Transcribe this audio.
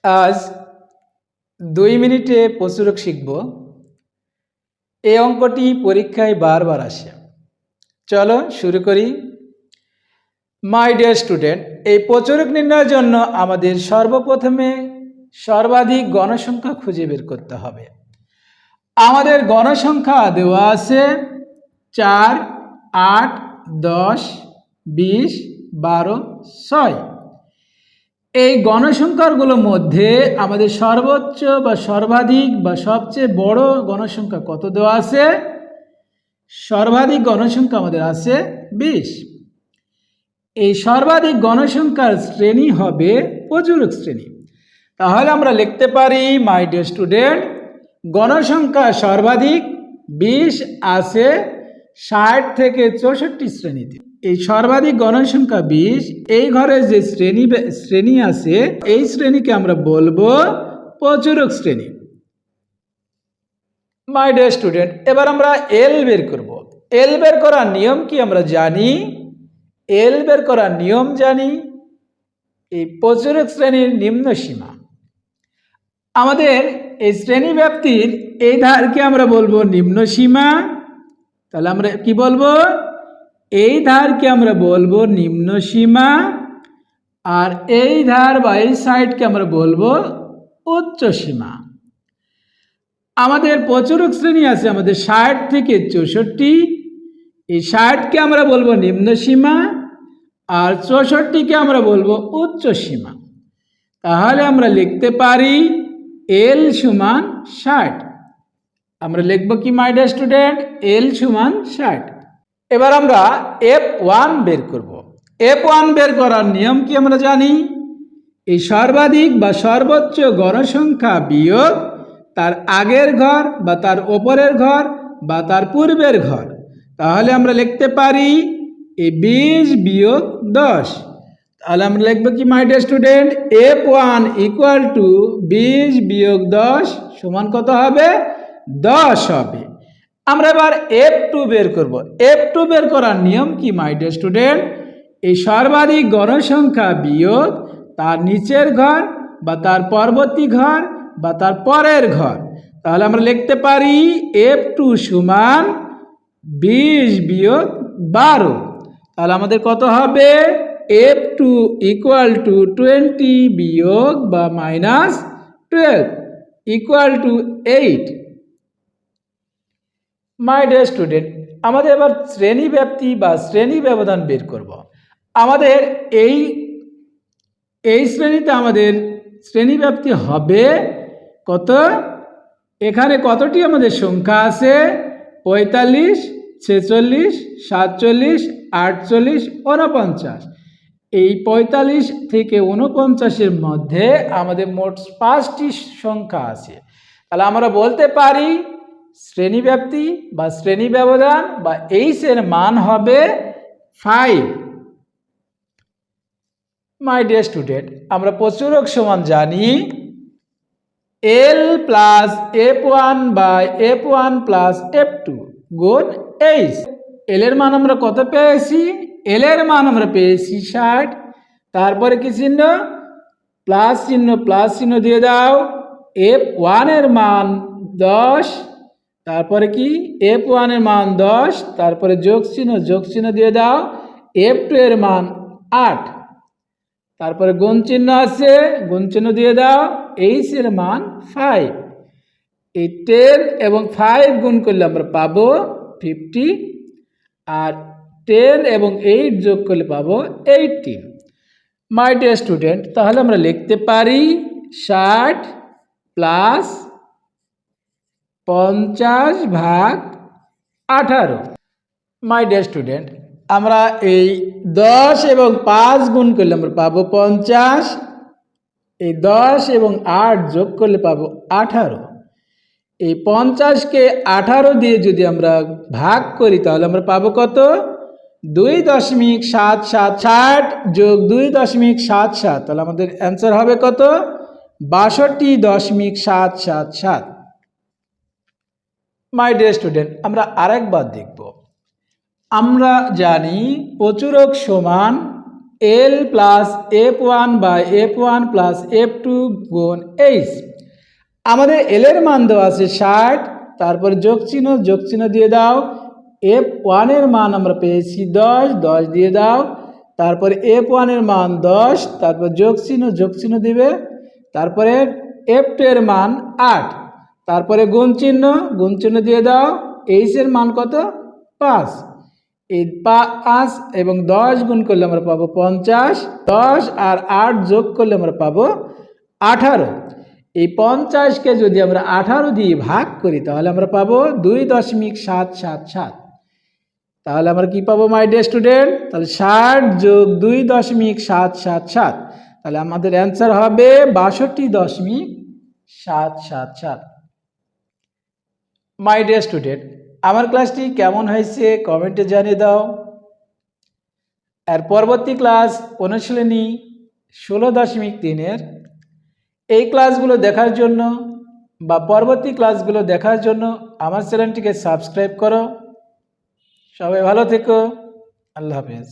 আজ 2 মিনিটে প্রচুরক শিখব। এই অঙ্কটি পরীক্ষায় বারবার আসে। চলো শুরু করি। মাই ডিয়ার স্টুডেন্ট, এই প্রচুরক নির্ণয়ের জন্য আমাদের সর্বপ্রথমে সর্বাধিক গণসংখ্যা খুঁজে বের করতে হবে। আমাদের গণসংখ্যা দেওয়া আছে 4, 8, 10, 20, 12, 6। এই গণসংখ্যাগুলোর মধ্যে আমাদের সর্বোচ্চ বা সর্বাধিক বা সবচেয়ে বড় গণসংখ্যা কত দেওয়া আছে? সর্বাধিক গণসংখ্যা আমাদের আছে 20। এই সর্বাধিক গণসংখ্যার শ্রেণী হবে প্রচুরক শ্রেণী। তাহলে আমরা লিখতে পারি, মাই ডিয়ার স্টুডেন্ট, গণসংখ্যা সর্বাধিক 20 আছে 60 থেকে 64 শ্রেণীতে। এই সর্বাধিক গণসংখ্যা 20, এই ঘরে যে শ্রেণী আছে এই শ্রেণীকে আমরা বলবো প্রচুরক শ্রেণী। মাই ডিয়ার স্টুডেন্ট, এবার আমরা এল বের করব। এল বের করার নিয়ম কি আমরা জানি? এল বের করার নিয়ম জানি। এই প্রচুরক শ্রেণীর নিম্ন সীমা, আমাদের এই শ্রেণী ব্যাপ্তির এই ধারকে আমরা বলবো নিম্ন সীমা। তাহলে আমরা কি বলবো? এই ধারকে আমরা বলবো নিম্ন সীমা, আর এই ধার বা এই সাইডকে আমরা বলবো উচ্চ সীমা। আমাদের প্রচুরক শ্রেণী আছে আমাদের 60 থেকে 64। এই 60কে আমরা বলবো নিম্ন সীমা, আর 64কে আমরা বলবো উচ্চ সীমা। তাহলে আমরা লিখতে পারি এল সমান 60। আমরা লিখবো কি মাই ডিয়ার স্টুডেন্ট? এল সমান 60। এবার আমরা F1 বের করব। F1 বের করার নিয়ম কি আমরা জানি? এই সর্বাধিক বা সর্বোচ্চ গণসংখ্যা বিয়োগ তার আগের ঘর বা তার ওপরের ঘর বা তার পূর্বের ঘর। তাহলে আমরা লিখতে পারি এই 20 বিয়োগ 10। তাহলে আমরা লিখবো কি my dear student? F1 equal to 20 বিয়োগ 10 সমান কত হবে? 10 হবে। আমরা এবার F2 বের করব। F2 বের করার নিয়ম কি মাই ডিয়ার স্টুডেন্ট? এই সর্বাধিক গণসংখ্যা বিয়োগ তার নিচের ঘর বা তার পরবর্তী ঘর বা তার পরের ঘর। তাহলে আমরা লিখতে পারি F2 সমান 20 বিয়োগ 12। তাহলে আমাদের কত হবে? F2 ইকুয়াল টু 20 বিয়োগ বা minus 12 equal to 8। My dear student, আমাদের এবার শ্রেণী ব্যাপ্তি বা শ্রেণী ব্যবধান বের করব। আমাদের এই শ্রেণীতে আমাদের শ্রেণী ব্যাপ্তি হবে কত? এখানে কতটি আমাদের সংখ্যা আছে? 45, 46, 47, 48, 49। এই 45 থেকে 49-এর মধ্যে আমাদের মোট 5টি সংখ্যা আছে। তাহলে আমরা বলতে পারি শ্রেণী ব্যাপ্তি বা শ্রেণী ব্যবধান বা এইচ-এর মান হবে 5। মাই ডিয়ার স্টুডেন্ট, আমরা প্রচুরক সমান জানি এল plus F1 by F1 plus F2 গুণ এইচ। এল এর মান আমরা কত পেয়েছি? এল এর মান আমরা পেয়েছি 60। তারপরে কি চিহ্ন? প্লাস চিহ্ন, প্লাস চিহ্ন দিয়ে দাও। F1 এর মান 10, তারপরে কি? F1 এর মান 10, তারপরে যোগ চিহ্ন দিয়ে দাও। F2 এর মান 8, তারপরে গুণ চিহ্ন আছে, গুণ চিহ্ন দিয়ে দাও। এইচ এর মান 5। এই 10 এবং 5 গুণ করলে আমরা পাবো 50, আর 10 এবং 8 যোগ করলে পাবো 18। মাই ডিয়ার স্টুডেন্ট, তাহলে আমরা লিখতে পারি 60 প্লাস 50 ভাগ 18। মাই ডিয়ার স্টুডেন্ট, আমরা এই 10 এবং 5 গুণ করলে আমরা পাবো 50। এই 10 এবং 8 যোগ করলে পাবো 18। এই 50কে 18 দিয়ে যদি আমরা ভাগ করি তাহলে আমরা পাবো কত? 2.77। 60 যোগ 2.77, তাহলে আমাদের অ্যান্সার হবে কত? 62.777। মাই ডিয়ার স্টুডেন্ট, আমরা আরেকবার দেখব। আমরা জানি প্রচুরক সমান L plus F1 by F1 plus F2 গুণ H। আমাদের L এর মান দেওয়া আছে 60, তারপরে যোগ চিহ্ন দিয়ে দাও। F1 এর মান আমরা পেয়েছি 10, 10 দিয়ে দাও। তারপরে F1 এর মান 10, তারপর যোগ চিহ্ন দিবে। তারপরে F2 এর মান 8, তারপরে গুণ চিহ্ন দিয়ে দাও। H এর মান কত? 5। এই 5 এবং 10 গুণ করলে আমরা পাবো 50, 10 আর 8 যোগ করলে আমরা পাবো 18। এই 50কে যদি আমরা 18 দিয়ে ভাগ করি তাহলে আমরা পাবো 2.777। তাহলে আমরা কি পাবো মাই ডিয়ার স্টুডেন্ট? তাহলে 60 যোগ 2.777, তাহলে আমাদের অ্যান্সার হবে 62.777। মাই ডিয়ার স্টুডেন্ট, আমার ক্লাসটি কেমন হয়েছে কমেন্টে জানিয়ে দাও। আর পরবর্তী ক্লাস অনুশীলনী 16.3-এর এই ক্লাসগুলো দেখার জন্য বা পরবর্তী ক্লাসগুলো দেখার জন্য আমার চ্যানেলটিকে সাবস্ক্রাইব করো। সবাই ভালো থেকো। আল্লাহ হাফেজ।